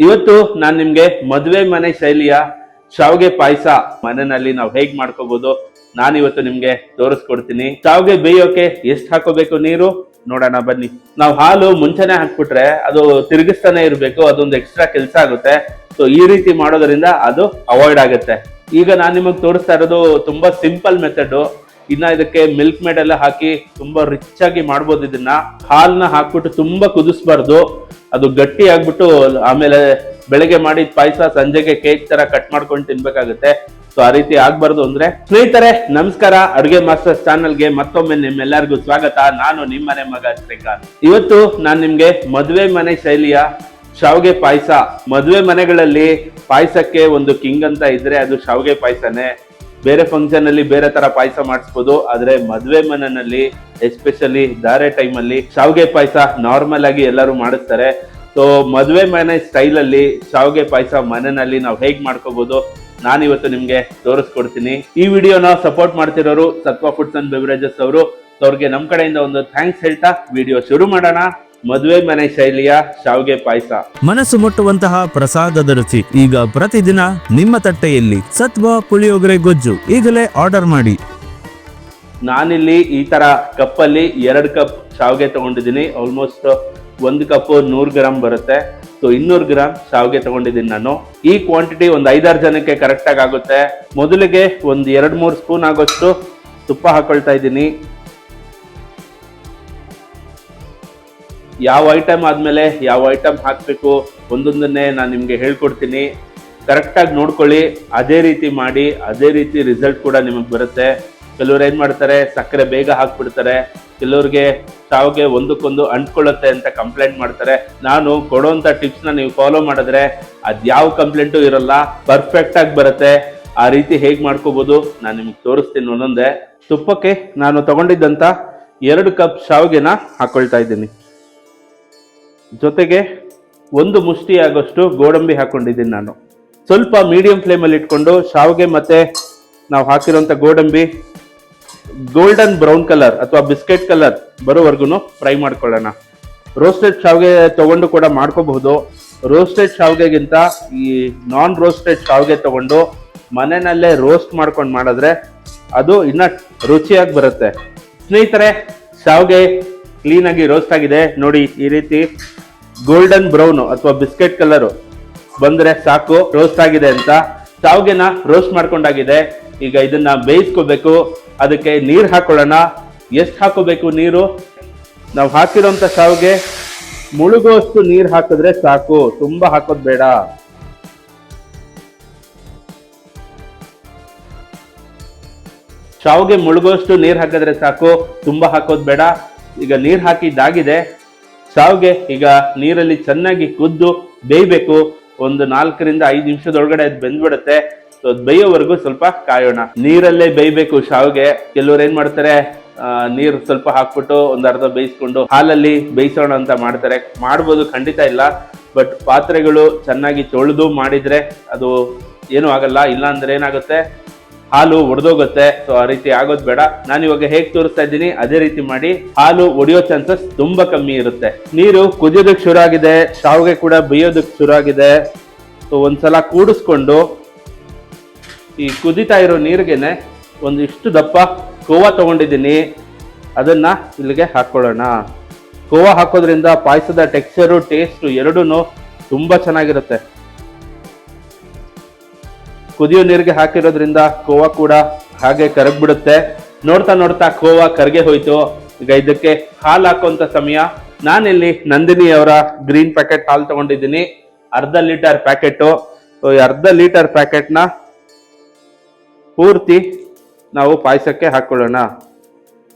ಇವತ್ತು ನಾನು ನಿಮ್ಗೆ ಮದುವೆ ಮನೆ ಶೈಲಿಯ ಶಾವಿಗೆ ಪಾಯಸ ಮನೆಯಲ್ಲಿ ನಾವು ಹೇಗ್ ಮಾಡ್ಕೋಬಹುದು ನಾನಿವತ್ತು ನಿಮ್ಗೆ ತೋರಿಸ್ಕೊಡ್ತೀನಿ. ಶಾವಿಗೆ ಬೇಯೋಕೆ ಎಷ್ಟು ಹಾಕೋಬೇಕು ನೀರು ನೋಡೋಣ ಬನ್ನಿ. ನಾವು ಹಾಲು ಮುಂಚೆನೆ ಹಾಕ್ಬಿಟ್ರೆ ಅದು ತಿರುಗಿಸ್ತಾನೆ ಇರಬೇಕು, ಅದೊಂದು ಎಕ್ಸ್ಟ್ರಾ ಕೆಲಸ ಆಗುತ್ತೆ. ಸೊ ಈ ರೀತಿ ಮಾಡೋದ್ರಿಂದ ಅದು ಅವಾಯ್ಡ್ ಆಗುತ್ತೆ. ಈಗ ನಾನು ನಿಮಗೆ ತೋರಿಸ್ತಾ ಇರೋದು ತುಂಬಾ ಸಿಂಪಲ್ ಮೆಥಡ್. ಇನ್ನ ಇದಕ್ಕೆ ಮಿಲ್ಕ್ ಮೇಡ್ ಎಲ್ಲ ಹಾಕಿ ತುಂಬಾ ರಿಚ್ ಆಗಿ ಮಾಡ್ಬೋದು. ಇದನ್ನ ಹಾಲ್ನ ಹಾಕ್ಬಿಟ್ಟು ತುಂಬಾ ಕುದಿಸ್ಬಾರ್ದು, ಅದು ಗಟ್ಟಿ ಆಗ್ಬಿಟ್ಟು ಆಮೇಲೆ ಬೆಳಗ್ಗೆ ಮಾಡಿದ ಪಾಯಸ ಸಂಜೆಗೆ ಕೇಕ್ ತರ ಕಟ್ ಮಾಡ್ಕೊಂಡು ತಿನ್ಬೇಕಾಗುತ್ತೆ. ಸೊ ಆ ರೀತಿ ಆಗ್ಬಾರ್ದು ಅಂದ್ರೆ ಸ್ನೇಹಿತರೆ ನಮಸ್ಕಾರ, ಅಡುಗೆ ಮಾಸ್ಟರ್ಸ್ ಚಾನಲ್ಗೆ ಮತ್ತೊಮ್ಮೆ ನಿಮ್ಮೆಲ್ಲರಿಗೂ ಸ್ವಾಗತ. ನಾನು ನಿಮ್ಮನೆ ಮಗ ಶ್ರೀಕಾಂತ್. ಇವತ್ತು ನಾನು ನಿಮ್ಗೆ ಮದುವೆ ಮನೆ ಶೈಲಿಯ ಶಾವಿಗೆ ಪಾಯಸ. ಮದುವೆ ಮನೆಗಳಲ್ಲಿ ಪಾಯಸಕ್ಕೆ ಒಂದು ಕಿಂಗ್ ಅಂತ ಇದ್ರೆ ಅದು ಶಾವಿಗೆ ಪಾಯಸನೇ. ಬೇರೆ ಫಂಕ್ಷನ್ ಅಲ್ಲಿ ಬೇರೆ ತರ ಪಾಯಸ ಮಾಡಿಸ್ಬೋದು, ಆದ್ರೆ ಮದುವೆ ಮನೆಯಲ್ಲಿ ಎಸ್ಪೆಷಲಿ ಧಾರೆ ಟೈಮ್ ಅಲ್ಲಿ ಶಾವಿಗೆ ಪಾಯಸ ನಾರ್ಮಲ್ ಆಗಿ ಎಲ್ಲರೂ ಮಾಡಿಸ್ತಾರೆ. ಸೊ ಮದುವೆ ಮನೆ ಸ್ಟೈಲ್ ಅಲ್ಲಿ ಶಾವಿಗೆ ಪಾಯಸ ಮನೆಯಲ್ಲಿ ನಾವು ಹೇಗ್ ಮಾಡ್ಕೋಬಹುದು ನಾನಿವತ್ತು ನಿಮ್ಗೆ ತೋರಿಸ್ಕೊಡ್ತೀನಿ. ಈ ವಿಡಿಯೋನ ಸಪೋರ್ಟ್ ಮಾಡ್ತಿರೋರು ಸತ್ವ ಫುಡ್ಸ್ ಅಂಡ್ ಬೆವರೇಜಸ್ ಅವರು. ಅವ್ರಿಗೆ ನಮ್ ಕಡೆಯಿಂದ ಒಂದು ಥ್ಯಾಂಕ್ಸ್ ಹೇಳ್ತಾ ವಿಡಿಯೋ ಶುರು ಮಾಡೋಣ. ಮದುವೆ ಮನೆ ಶೈಲಿಯ ಶಾವಿಗೆ ಪಾಯಸ, ಮನಸ್ಸು ಮುಟ್ಟುವಂತಹ ಪ್ರಸಾದದ ರುಚಿ ಈಗ ಪ್ರತಿದಿನ ನಿಮ್ಮ ತಟ್ಟೆಯಲ್ಲಿ. ಸತ್ವ ಪುಳಿಯೋಗರೆ ಗೊಜ್ಜು ಈಗಲೇ ಆರ್ಡರ್ ಮಾಡಿ. ನಾನಿಲ್ಲಿ ಈ ತರ ಕಪ್ಪಲ್ಲಿ 2 ಕಪ್ ಶಾವಿಗೆ ತಗೊಂಡಿದ್ದೀನಿ. ಆಲ್ಮೋಸ್ಟ್ 1 ಕಪ್ 100 ಗ್ರಾಮ್ ಬರುತ್ತೆ. ಸೊ 200 ಗ್ರಾಮ್ ಶಾವಿಗೆ ತಗೊಂಡಿದ್ದೀನಿ ನಾನು. ಈ ಕ್ವಾಂಟಿಟಿ ಒಂದು 5-6 ಜನಕ್ಕೆ ಕರೆಕ್ಟ್ ಆಗಿ ಆಗುತ್ತೆ. ಮೊದಲಿಗೆ ಒಂದು 2-3 ಸ್ಪೂನ್ ಆಗೋಷ್ಟು ತುಪ್ಪ ಹಾಕೊಳ್ತಾ ಇದ್ದೀನಿ. ಯಾವ ಐಟಮ್ ಆದ್ಮೇಲೆ ಯಾವ ಐಟಮ್ ಹಾಕ್ಬೇಕು ಒಂದೊಂದನ್ನೇ ನಾನು ನಿಮ್ಗೆ ಹೇಳ್ಕೊಡ್ತೀನಿ. ಕರೆಕ್ಟ್ ಆಗಿ ನೋಡ್ಕೊಳ್ಳಿ, ಅದೇ ರೀತಿ ಮಾಡಿ, ಅದೇ ರೀತಿ ರಿಸಲ್ಟ್ ಕೂಡ ನಿಮಗೆ ಬರುತ್ತೆ. ಕೆಲವ್ರು ಏನ್ ಮಾಡ್ತಾರೆ, ಸಕ್ಕರೆ ಬೇಗ ಹಾಕ್ಬಿಡ್ತಾರೆ. ಕೆಲವ್ರಿಗೆ ಶಾವಿಗೆ ಒಂದಕ್ಕೊಂದು ಅಂಟ್ಕೊಳ್ಳುತ್ತೆ ಅಂತ ಕಂಪ್ಲೇಂಟ್ ಮಾಡ್ತಾರೆ. ನಾನು ಕೊಡೋಂಥ ಟಿಪ್ಸ್ನ ನೀವು ಫಾಲೋ ಮಾಡಿದ್ರೆ ಅದ್ಯಾವ ಕಂಪ್ಲೇಂಟು ಇರಲ್ಲ, ಪರ್ಫೆಕ್ಟ್ ಆಗಿ ಬರುತ್ತೆ. ಆ ರೀತಿ ಹೇಗೆ ಮಾಡ್ಕೋಬಹುದು ನಾನು ನಿಮ್ಗೆ ತೋರಿಸ್ತೀನಿ ಒಂದೊಂದೇ. ತುಪ್ಪಕ್ಕೆ ನಾನು ತಗೊಂಡಿದ್ದಂತ 2 ಕಪ್ ಶಾವಿಗೆನ ಹಾಕೊಳ್ತಾ ಇದ್ದೀನಿ. ಜೊತೆಗೆ 1 ಮುಷ್ಟಿ ಆಗೋಷ್ಟು ಗೋಡಂಬಿ ಹಾಕೊಂಡಿದ್ದೀನಿ ನಾನು. ಸ್ವಲ್ಪ ಮೀಡಿಯಂ ಫ್ಲೇಮಲ್ಲಿ ಇಟ್ಕೊಂಡು ಶಾವಿಗೆ ಮತ್ತೆ ನಾವು ಹಾಕಿರೋಂಥ ಗೋಡಂಬಿ ಗೋಲ್ಡನ್ ಬ್ರೌನ್ ಕಲರ್ ಅಥವಾ ಬಿಸ್ಕೆಟ್ ಕಲರ್ ಬರೋವರೆಗೂ ಫ್ರೈ ಮಾಡ್ಕೊಳ್ಳೋಣ. ರೋಸ್ಟೆಡ್ ಶಾವಿಗೆ ತಗೊಂಡು ಕೂಡ ಮಾಡ್ಕೋಬಹುದು. ರೋಸ್ಟೆಡ್ ಶಾವಿಗೆಗಿಂತ ಈ ನಾನ್ ರೋಸ್ಟೆಡ್ ಶಾವಿಗೆ ತಗೊಂಡು ಮನೆಯಲ್ಲೇ ರೋಸ್ಟ್ ಮಾಡ್ಕೊಂಡು ಮಾಡಿದ್ರೆ ಅದು ಇನ್ನ ರುಚಿಯಾಗಿ ಬರುತ್ತೆ. ಸ್ನೇಹಿತರೆ, ಶಾವಿಗೆ ಕ್ಲೀನ್ ಆಗಿ ರೋಸ್ಟ್ ಆಗಿದೆ ನೋಡಿ. ಈ ರೀತಿ ಗೋಲ್ಡನ್ ಬ್ರೌನ್ ಅಥವಾ ಬಿಸ್ಕೆಟ್ ಕಲರ್ ಬಂದ್ರೆ ಸಾಕು ರೋಸ್ಟ್ ಆಗಿದೆ ಅಂತ. ಶಾವಿಗೆನ ರೋಸ್ಟ್ ಮಾಡ್ಕೊಂಡಾಗಿದೆ. ಈಗ ಇದನ್ನ ಬೇಯಿಸ್ಕೋಬೇಕು. ಅದಕ್ಕೆ ನೀರು ಹಾಕೊಳ್ಳೋಣ. ಎಷ್ಟು ಹಾಕೋಬೇಕು ನೀರು? ನಾವು ಹಾಕಿರೋಂಥ ಶಾವಿಗೆ ಮುಳುಗುವಷ್ಟು ನೀರು ಹಾಕಿದ್ರೆ ಸಾಕು, ತುಂಬಾ ಹಾಕೋದ್ ಬೇಡ. ಶಾವಿಗೆ ಮುಳುಗುವಷ್ಟು ನೀರು ಹಾಕಿದ್ರೆ ಸಾಕು, ತುಂಬಾ ಹಾಕೋದ್ ಬೇಡ. ಈಗ ನೀರು ಹಾಕಿದ್ದಾಗಿದೆ. ಶಾವಿಗೆ ಈಗ ನೀರಲ್ಲಿ ಚೆನ್ನಾಗಿ ಕುದ್ದು ಬೇಯಬೇಕು. ಒಂದು 4-5 ನಿಮಿಷದೊಳಗಡೆ ಅದು ಬೆಂದ್ಬಿಡುತ್ತೆ. ಸೊ ಅದು ಬೇಯೋವರೆಗೂ ಸ್ವಲ್ಪ ಕಾಯೋಣ. ನೀರಲ್ಲೇ ಬೇಯಬೇಕು ಶಾವಿಗೆ. ಕೆಲವ್ರು ಏನ್ ಮಾಡ್ತಾರೆ, ನೀರು ಸ್ವಲ್ಪ ಹಾಕ್ಬಿಟ್ಟು ಒಂದು ಅರ್ಧ ಬೇಯಿಸ್ಕೊಂಡು ಹಾಲಲ್ಲಿ ಬೇಯಿಸೋಣ ಅಂತ ಮಾಡ್ತಾರೆ. ಮಾಡ್ಬೋದು, ಖಂಡಿತ ಇಲ್ಲ. ಬಟ್ ಪಾತ್ರೆಗಳು ಚೆನ್ನಾಗಿ ತೊಳೆದು ಮಾಡಿದ್ರೆ ಅದು ಏನೂ ಆಗಲ್ಲ. ಇಲ್ಲ ಅಂದ್ರೆ ಏನಾಗುತ್ತೆ, ಹಾಲು ಒಡೆದೋಗುತ್ತೆ. ಸೊ ಆ ರೀತಿ ಆಗೋದು ಬೇಡ. ನಾನು ಇವಾಗ ಹೇಗೆ ತೋರಿಸ್ತಾ ಇದ್ದೀನಿ ಅದೇ ರೀತಿ ಮಾಡಿ. ಹಾಲು ಒಡೆಯೋ ಚಾನ್ಸಸ್ ತುಂಬಾ ಕಮ್ಮಿ ಇರುತ್ತೆ. ನೀರು ಕುದಿಯೋದಕ್ಕೆ ಶುರು ಆಗಿದೆ, ಶಾವಿಗೆ ಕೂಡ ಬೇಯೋದಕ್ಕೆ ಶುರು ಆಗಿದೆ. ಸೊ ಒಂದ್ಸಲ ಕೂಡಿಸ್ಕೊಂಡು ಈ ಕುದಿತಾ ಇರೋ ನೀರಿಗೆನೆ ಒಂದಿಷ್ಟು ದಪ್ಪ ಕೋವಾ ತಗೊಂಡಿದ್ದೀನಿ. ಅದನ್ನ ಇಲ್ಲಿಗೆ ಹಾಕೊಳ್ಳೋಣ. ಕೋವಾ ಹಾಕೋದ್ರಿಂದ ಪಾಯಸದ ಟೆಕ್ಸ್ಚರು ಟೇಸ್ಟ್ ಎರಡೂ ತುಂಬಾ ಚೆನ್ನಾಗಿರುತ್ತೆ. ಕುದಿಯೋ ನೀರಿಗೆ ಹಾಕಿರೋದ್ರಿಂದ ಕೋವಾ ಕೂಡ ಹಾಗೆ ಕರಗ್ಬಿಡುತ್ತೆ. ನೋಡ್ತಾ ನೋಡ್ತಾ ಕೋವಾ ಕರ್ಗೆ ಹೋಯ್ತು. ಈಗ ಇದಕ್ಕೆ ಹಾಲು ಹಾಕುವಂತ ಸಮಯ. ನಾನಿಲ್ಲಿ ನಂದಿನಿ ಅವರ ಗ್ರೀನ್ ಪ್ಯಾಕೆಟ್ ಹಾಲು ತಗೊಂಡಿದ್ದೀನಿ, 1/2 ಲೀಟರ್ ಪ್ಯಾಕೆಟ್. ಈ 1/2 ಲೀಟರ್ ಪ್ಯಾಕೆಟ್ನ ಪೂರ್ತಿ ನಾವು ಪಾಯಸಕ್ಕೆ ಹಾಕೊಳ್ಳೋಣ.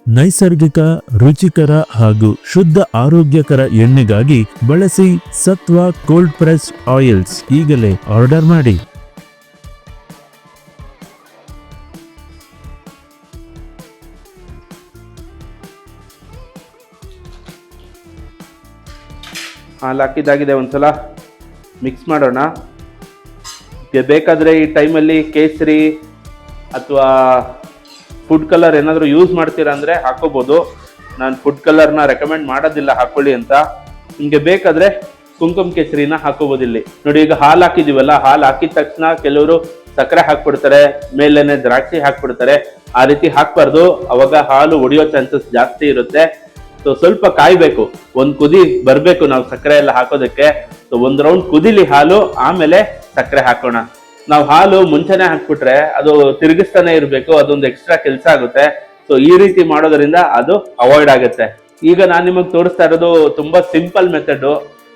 ನೈಸರ್ಗಿಕ, ರುಚಿಕರ ಹಾಗೂ ಶುದ್ಧ ಆರೋಗ್ಯಕರ ಎಣ್ಣೆಗಾಗಿ ಬಳಸಿ ಸತ್ವ ಕೋಲ್ಡ್ ಪ್ರೆಸ್ ಆಯಿಲ್ಸ್. ಈಗಲೇ ಆರ್ಡರ್ ಮಾಡಿ. ಹಾಲು ಹಾಕಿದ್ದಾಗಿದೆ. ಒಂದ್ಸಲ ಮಿಕ್ಸ್ ಮಾಡೋಣ. ಬೇಕಾದ್ರೆ ಈ ಟೈಮಲ್ಲಿ ಕೇಸರಿ ಅಥವಾ ಫುಡ್ ಕಲರ್ ಏನಾದರೂ ಯೂಸ್ ಮಾಡ್ತೀರಾ ಅಂದರೆ ಹಾಕೋಬೋದು. ನಾನು ಫುಡ್ ಕಲರ್ನ ರೆಕಮೆಂಡ್ ಮಾಡೋದಿಲ್ಲ ಹಾಕೊಳ್ಳಿ ಅಂತ. ನಿಮಗೆ ಬೇಕಾದರೆ ಕುಂಕುಮ ಕೇಸರಿನ ಹಾಕೋಬಹುದು ಇಲ್ಲಿ ನೋಡಿ. ಈಗ ಹಾಲು ಹಾಕಿದೀವಲ್ಲ, ಹಾಲು ಹಾಕಿದ ತಕ್ಷಣ ಕೆಲವರು ಸಕ್ಕರೆ ಹಾಕ್ಬಿಡ್ತಾರೆ, ಮೇಲೇನೆ ದ್ರಾಕ್ಷಿ ಹಾಕ್ಬಿಡ್ತಾರೆ. ಆ ರೀತಿ ಹಾಕ್ಬಾರ್ದು, ಅವಾಗ ಹಾಲು ಒಡೆಯೋ ಚಾನ್ಸಸ್ ಜಾಸ್ತಿ ಇರುತ್ತೆ. ಸೊ ಸ್ವಲ್ಪ ಕಾಯ್ಬೇಕು, ಒಂದ್ ಕುದಿ ಬರ್ಬೇಕು ನಾವು ಸಕ್ಕರೆ ಎಲ್ಲ ಹಾಕೋದಕ್ಕೆ. ಸೊ ಒಂದ್ ರೌಂಡ್ ಕುದಿಲಿ ಹಾಲು, ಆಮೇಲೆ ಸಕ್ಕರೆ ಹಾಕೋಣ. ನಾವು ಹಾಲು ಮುಂಚೆನೆ ಹಾಕ್ಬಿಟ್ರೆ ಅದು ತಿರುಗಿಸ್ತಾನೆ ಇರ್ಬೇಕು, ಅದೊಂದು ಎಕ್ಸ್ಟ್ರಾ ಕೆಲಸ ಆಗುತ್ತೆ. ಸೊ ಈ ರೀತಿ ಮಾಡೋದ್ರಿಂದ ಅದು ಅವಾಯ್ಡ್ ಆಗುತ್ತೆ. ಈಗ ನಾನು ನಿಮಗೆ ತೋರಿಸ್ತಾ ಇರೋದು ತುಂಬಾ ಸಿಂಪಲ್ ಮೆಥಡ್.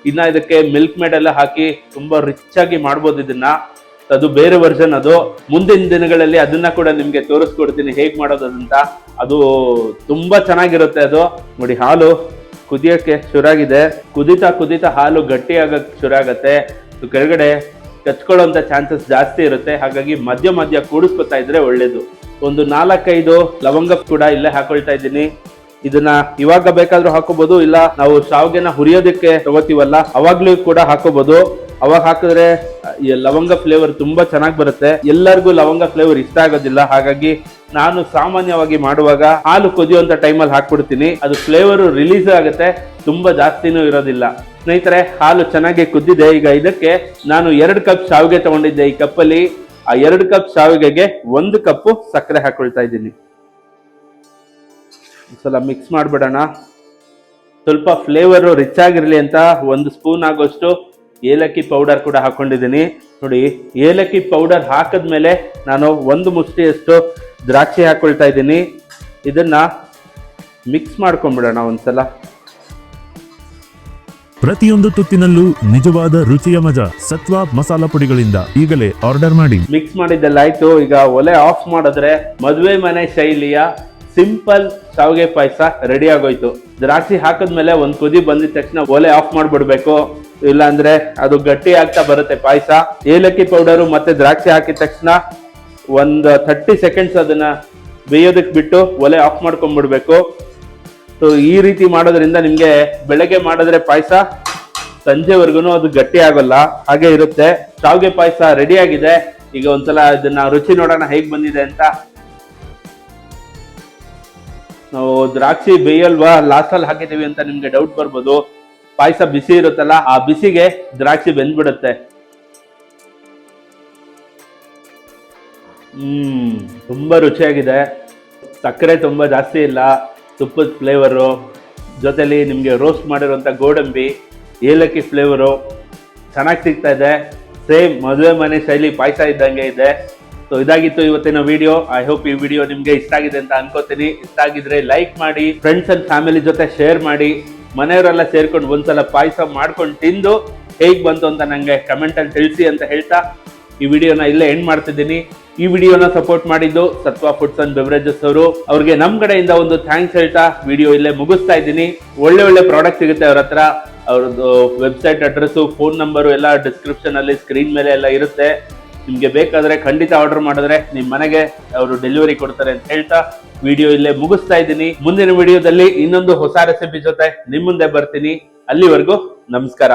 ಇನ್ನ ಇದಕ್ಕೆ ಮಿಲ್ಕ್ ಮೇಡ್ ಎಲ್ಲ ಹಾಕಿ ತುಂಬಾ ರಿಚ್ ಆಗಿ ಮಾಡ್ಬೋದು ಇದನ್ನ. ಅದು ಬೇರೆ ವರ್ಷನ್. ಅದು ಮುಂದಿನ ದಿನಗಳಲ್ಲಿ ಅದನ್ನ ಕೂಡ ನಿಮ್ಗೆ ತೋರಿಸ್ಕೊಡ್ತೀನಿ ಹೇಗ್ ಮಾಡೋದಂತ. ಅದು ತುಂಬಾ ಚೆನ್ನಾಗಿರುತ್ತೆ. ಅದು ನೋಡಿ, ಹಾಲು ಕುದಿಯಕ್ಕೆ ಶುರುವಾಗಿದೆ. ಕುದಿತಾ ಕುದಿತಾ ಹಾಲು ಗಟ್ಟಿ ಆಗಕ್ ಶುರು ಆಗತ್ತೆ. ಕೆಳಗಡೆ ಕಚ್ಕೊಳ್ಳೋಂತ ಚಾನ್ಸಸ್ ಜಾಸ್ತಿ ಇರುತ್ತೆ. ಹಾಗಾಗಿ ಮಧ್ಯ ಮಧ್ಯ ಕೂಡಿಸ್ಕೊತಾ ಇದ್ರೆ ಒಳ್ಳೇದು. ಒಂದು 4-5 ಲವಂಗ ಕೂಡ ಇಲ್ಲೇ ಹಾಕೊಳ್ತಾ ಇದ್ದೀನಿ. ಇದನ್ನ ಇವಾಗ ಬೇಕಾದ್ರೂ ಹಾಕೋಬಹುದು, ಇಲ್ಲ ನಾವು ಶಾವ್ಗೆನ ಹುರಿಯೋದಕ್ಕೆ ತಗೋತೀವಲ್ಲ ಅವಾಗ್ಲೂ ಕೂಡ ಹಾಕೋಬಹುದು. ಅವಾಗ ಹಾಕಿದ್ರೆ ಲವಂಗ ಫ್ಲೇವರ್ ತುಂಬಾ ಚೆನ್ನಾಗಿ ಬರುತ್ತೆ. ಎಲ್ಲರಿಗೂ ಲವಂಗ ಫ್ಲೇವರ್ ಇಷ್ಟ ಆಗೋದಿಲ್ಲ. ಹಾಗಾಗಿ ನಾನು ಸಾಮಾನ್ಯವಾಗಿ ಮಾಡುವಾಗ ಹಾಲು ಕುದಿಯುವಂತ ಟೈಮಲ್ಲಿ ಹಾಕ್ಬಿಡ್ತೀನಿ. ಅದು ಫ್ಲೇವರ್ ರಿಲೀಸ್ ಆಗುತ್ತೆ, ತುಂಬಾ ಜಾಸ್ತಿನೂ ಇರೋದಿಲ್ಲ. ಸ್ನೇಹಿತರೆ, ಹಾಲು ಚೆನ್ನಾಗಿ ಕುದ್ದಿದೆ. ಈಗ ಇದಕ್ಕೆ ನಾನು 2 ಕಪ್ ಶಾವಿಗೆ ತಗೊಂಡಿದ್ದೆ. ಈ ಕಪ್ಪಲ್ಲಿ ಆ 2 ಕಪ್ ಶಾವಿಗೆಗೆ 1 ಕಪ್ ಸಕ್ಕರೆ ಹಾಕೊಳ್ತಾ ಇದ್ದೀನಿ. ಒಂದ್ಸಲ ಮಿಕ್ಸ್ ಮಾಡ್ಬಿಡೋಣ. ಸ್ವಲ್ಪ ಫ್ಲೇವರ್ ರಿಚ್ ಆಗಿರ್ಲಿ ಅಂತ 1 ಸ್ಪೂನ್ ಆಗೋಷ್ಟು ಏಲಕ್ಕಿ ಪೌಡರ್ ಕೂಡ ಹಾಕೊಂಡಿದ್ದೀನಿ. ನೋಡಿ, ಏಲಕ್ಕಿ ಪೌಡರ್ ಹಾಕಿದ್ಮೇಲೆ ನಾನು 1 ಮುಷ್ಟಿಯಷ್ಟು ದ್ರಾಕ್ಷಿ ಹಾಕೊಳ್ತಾ ಇದ್ದೀನಿ. ಇದನ್ನ ಮಿಕ್ಸ್ ಮಾಡ್ಕೊಂಡ್ಬಿಡೋಣ ಒಂದ್ಸಲ. ಪ್ರತಿಯೊಂದು ತುತ್ತಿನಲ್ಲೂ ನಿಜವಾದ ರುಚಿಯ ಮಜಾ ಸತ್ವ ಮಸಾಲಾ ಪುಡಿಗಳಿಂದ ಈಗಲೇ ಆರ್ಡರ್ ಮಾಡಿ. ಮಿಕ್ಸ್ ಮಾಡಿದ್ದೆಲ್ಲ ಆಯ್ತು. ಈಗ ಒಲೆ ಆಫ್ ಮಾಡಿದ್ರೆ ಮದುವೆ ಮನೆ ಶೈಲಿಯ ಸಿಂಪಲ್ ಶಾವಿಗೆ ಪಾಯಸ ರೆಡಿ ಆಗೋಯ್ತು. ದ್ರಾಕ್ಷಿ ಹಾಕಿದ್ಮೇಲೆ 1 ಕುದಿ ಬಂದಿದ ತಕ್ಷಣ ಒಲೆ ಆಫ್ ಮಾಡ್ಬಿಡ್ಬೇಕು, ಇಲ್ಲ ಅಂದ್ರೆ ಅದು ಗಟ್ಟಿ ಆಗ್ತಾ ಬರುತ್ತೆ ಪಾಯಸ. ಏಲಕ್ಕಿ ಪೌಡರು ಮತ್ತೆ ದ್ರಾಕ್ಷಿ ಹಾಕಿದ ತಕ್ಷಣ ಒಂದು 30 ಸೆಕೆಂಡ್ಸ್ ಅದನ್ನ ಬೇಯೋದಕ್ಕೆ ಬಿಟ್ಟು ಒಲೆ ಆಫ್ ಮಾಡ್ಕೊಂಡ್ಬಿಡ್ಬೇಕು. ಸೊ ಈ ರೀತಿ ಮಾಡೋದ್ರಿಂದ ನಿಮ್ಗೆ ಬೆಳಗ್ಗೆ ಮಾಡಿದ್ರೆ ಪಾಯಸ ಸಂಜೆವರೆಗೂ ಅದು ಗಟ್ಟಿ ಆಗೋಲ್ಲ, ಹಾಗೆ ಇರುತ್ತೆ. ಶಾವಿಗೆ ಪಾಯಸ ರೆಡಿ ಆಗಿದೆ. ಈಗ ಒಂದ್ಸಲ ಇದನ್ನ ರುಚಿ ನೋಡೋಣ ಹೇಗ್ ಬಂದಿದೆ ಅಂತ. ನಾವು ದ್ರಾಕ್ಷಿ ಬೇಯಲ್ವಾ, ಲಾಸ್ಟ್ ಅಲ್ಲಿ ಹಾಕಿದೀವಿ ಅಂತ ನಿಮ್ಗೆ ಡೌಟ್ ಬರ್ಬೋದು. ಪಾಯಸ ಬಿಸಿ ಇರುತ್ತಲ್ಲ, ಆ ಬಿಸಿಗೆ ದ್ರಾಕ್ಷಿ ಬೆಂದ್ಬಿಡುತ್ತೆ. ತುಂಬಾ ರುಚಿಯಾಗಿದೆ. ಸಕ್ಕರೆ ತುಂಬಾ ಜಾಸ್ತಿ ಇಲ್ಲ, ತುಪ್ಪದ ಫ್ಲೇವರು ಜೊತೆಲಿ ನಿಮ್ಗೆ ರೋಸ್ಟ್ ಮಾಡಿರುವಂತ ಗೋಡಂಬಿ, ಏಲಕ್ಕಿ ಫ್ಲೇವರು ಚೆನ್ನಾಗಿ ಸಿಗ್ತಾ ಇದೆ. ಸೇಮ್ ಮದುವೆ ಮನೆ ಶೈಲಿ ಪಾಯಸ ಇದ್ದಂಗೆ ಇದೆ. ಸೊ ಇದಾಗಿತ್ತು ಇವತ್ತಿನ ವಿಡಿಯೋ. ಐ ಹೋಪ್ ಈ ವಿಡಿಯೋ ನಿಮ್ಗೆ ಇಷ್ಟ ಆಗಿದೆ ಅಂತ ಅನ್ಕೋತೀನಿ. ಇಷ್ಟ ಆಗಿದ್ರೆ ಲೈಕ್ ಮಾಡಿ, ಫ್ರೆಂಡ್ಸ್ ಅಂಡ್ ಫ್ಯಾಮಿಲಿ ಜೊತೆ ಶೇರ್ ಮಾಡಿ. ಮನೆಯವರೆಲ್ಲ ಸೇರ್ಕೊಂಡು ಒಂದ್ಸಲ ಪಾಯಸ ಮಾಡ್ಕೊಂಡು ತಿಂದು ಹೇಗ್ ಬಂತು ಅಂತ ನಂಗೆ ಕಮೆಂಟ್ ಅಲ್ಲಿ ತಿಳಿಸಿ ಅಂತ ಹೇಳ್ತಾ ಈ ವಿಡಿಯೋನ ಇಲ್ಲೇ ಎಂಡ್ ಮಾಡ್ತಿದ್ದೀನಿ. ಈ ವಿಡಿಯೋನ ಸಪೋರ್ಟ್ ಮಾಡಿದ್ದು ಸತ್ವ ಫುಡ್ಸ್ ಅಂಡ್ ಬೆವರೇಜಸ್ ಅವರು. ಅವ್ರಿಗೆ ನಮ್ ಕಡೆಯಿಂದ ಒಂದು ಥ್ಯಾಂಕ್ಸ್ ಹೇಳ್ತಾ ವಿಡಿಯೋ ಇಲ್ಲೇ ಮುಗಿಸ್ತಾ ಇದ್ದೀನಿ. ಒಳ್ಳೆ ಪ್ರಾಡಕ್ಟ್ ಸಿಗುತ್ತೆ ಅವ್ರ ಹತ್ರ. ಅವ್ರದ್ದು ವೆಬ್ಸೈಟ್ ಅಡ್ರೆಸ್, ಫೋನ್ ನಂಬರು ಎಲ್ಲ ಡಿಸ್ಕ್ರಿಪ್ಷನ್ ಅಲ್ಲಿ ಸ್ಕ್ರೀನ್ ಮೇಲೆ ಎಲ್ಲ ಇರುತ್ತೆ. ನಿಮ್ಗೆ ಬೇಕಾದ್ರೆ ಖಂಡಿತ ಆರ್ಡರ್ ಮಾಡಿದ್ರೆ ನಿಮ್ ಮನೆಗೆ ಅವರು ಡೆಲಿವರಿ ಕೊಡ್ತಾರೆ ಅಂತ ಹೇಳ್ತಾ ವಿಡಿಯೋ ಇಲ್ಲೇ ಮುಗಿಸ್ತಾ ಇದ್ದೀನಿ. ಮುಂದಿನ ವಿಡಿಯೋದಲ್ಲಿ ಇನ್ನೊಂದು ಹೊಸ ರೆಸಿಪಿ ಜೊತೆ ನಿಮ್ ಮುಂದೆ ಬರ್ತೀನಿ. ಅಲ್ಲಿವರೆಗೂ ನಮಸ್ಕಾರ.